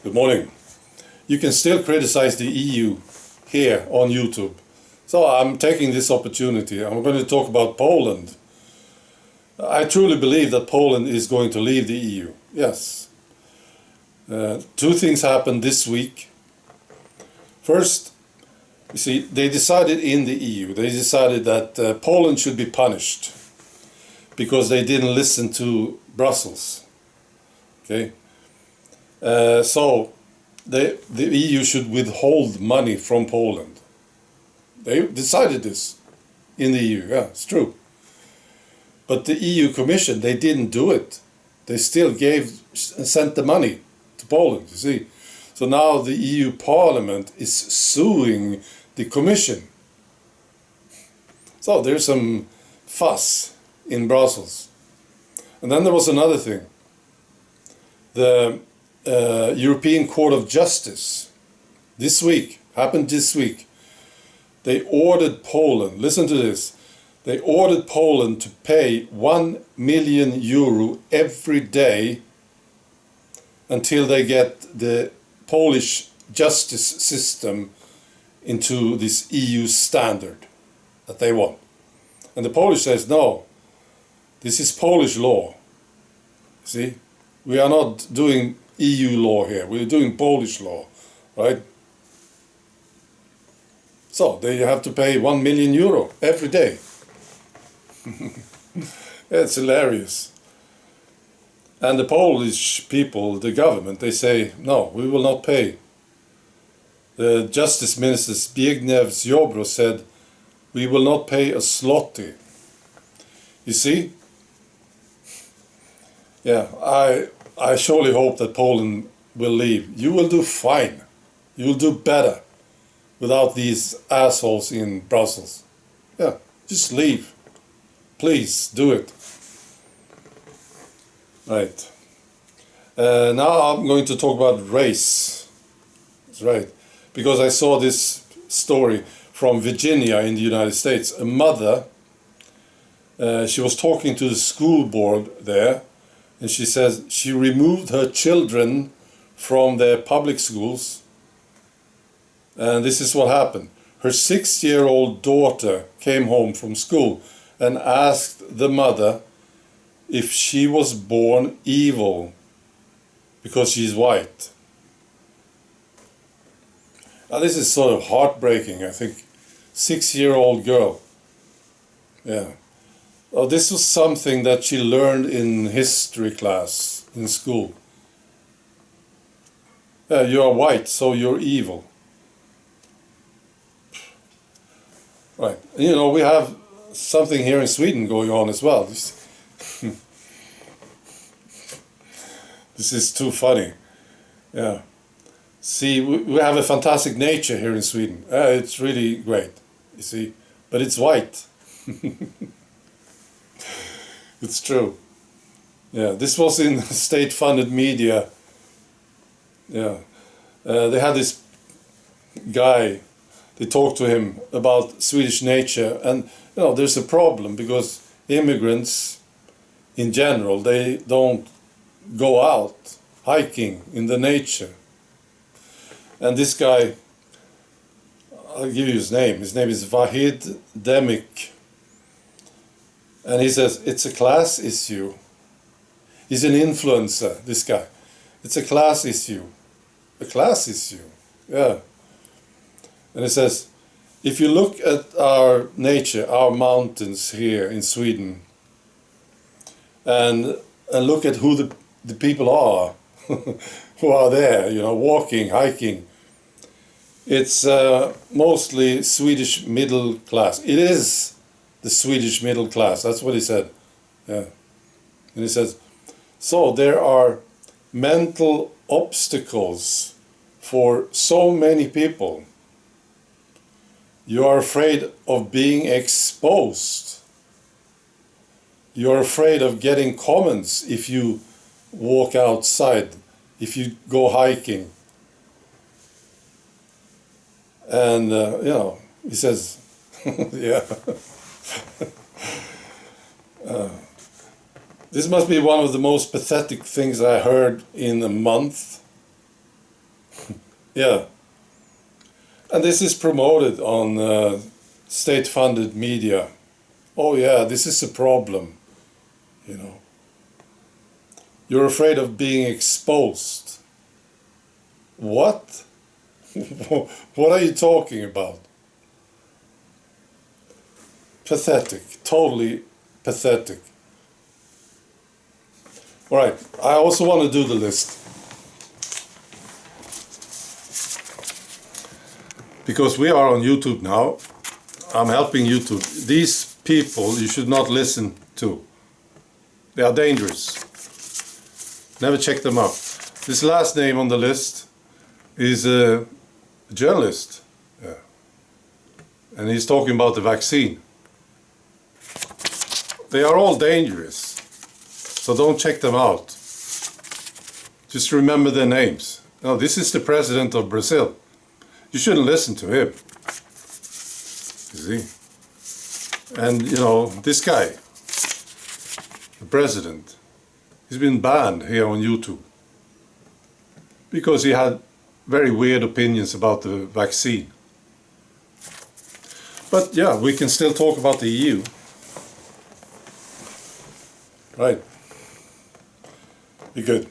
Good morning. You can still criticize the EU here on YouTube. So I'm taking this opportunity. I'm going to talk about Poland. I truly believe that Poland is going to leave the EU. Yes. Two things happened this week. First, you see, they decided in the EU, they decided that Poland should be punished because they didn't listen to Brussels. Okay. So the EU should withhold money from Poland. They decided this in the EU, yeah, it's true. But the EU Commission, they didn't do it. They still sent the money to Poland, you see. So now the EU Parliament is suing the Commission. So there's some fuss in Brussels. And then there was another thing. The European Court of Justice happened this week, they ordered Poland, listen to this, they ordered Poland to pay 1 million euro every day until they get the Polish justice system into this EU standard that they want. And the Polish says, no, this is Polish law. See? We are not doing EU law here, we're doing Polish law, right? So they have to pay 1 million euro every day. It's hilarious. And the Polish people, the government, they say, no, we will not pay. The Justice Minister Zbigniew Ziobro said, we will not pay a zloty. You see? Yeah, I surely hope that Poland will leave. You will do fine. You will do better without these assholes in Brussels. Yeah, just leave. Please, do it. Right. Now I'm going to talk about race. That's right. Because I saw this story from Virginia in the United States. A mother, she was talking to the school board there, and she says she removed her children from their public schools. And this is what happened. Her 6-year-old daughter came home from school and asked the mother if she was born evil because she's white. Now this is sort of heartbreaking, I think. 6-year-old girl. Yeah. Oh, this was something that she learned in history class in school. Yeah, you are white, so you're evil. Right. You know, we have something here in Sweden going on as well. This is too funny. Yeah. See, we have a fantastic nature here in Sweden. It's really great, you see. But it's white. It's true. Yeah, this was in state-funded media. Yeah. They had this guy, they talked to him about Swedish nature, and you know, there's a problem because immigrants in general, they don't go out hiking in the nature. And this guy, I'll give you his name is Vahid Demik. And he says, it's a class issue. He's an influencer, this guy. It's a class issue. A class issue, yeah. And he says, if you look at our nature, our mountains here in Sweden, and look at who the people are, who are there, you know, walking, hiking, it's mostly Swedish middle class. It is the Swedish middle class, that's what he said. Yeah. And he says, so there are mental obstacles for so many people. You are afraid of being exposed. You are afraid of getting comments if you walk outside, if you go hiking. And, you know, he says, yeah. This must be one of the most pathetic things I heard in a month. Yeah. And this is promoted on state-funded media. Oh yeah, this is a problem, you know. You're afraid of being exposed. What? What are you talking about? Pathetic, totally pathetic. All right, I also want to do the list. Because we are on YouTube now, I'm helping YouTube. These people you should not listen to. They are dangerous. Never check them out. This last name on the list is a journalist. Yeah. And he's talking about the vaccine. They are all dangerous. So don't check them out. Just remember their names. Now, this is the president of Brazil. You shouldn't listen to him. You see? And, you know, this guy, the president, he's been banned here on YouTube because he had very weird opinions about the vaccine. But yeah, we can still talk about the EU. Right. Be good.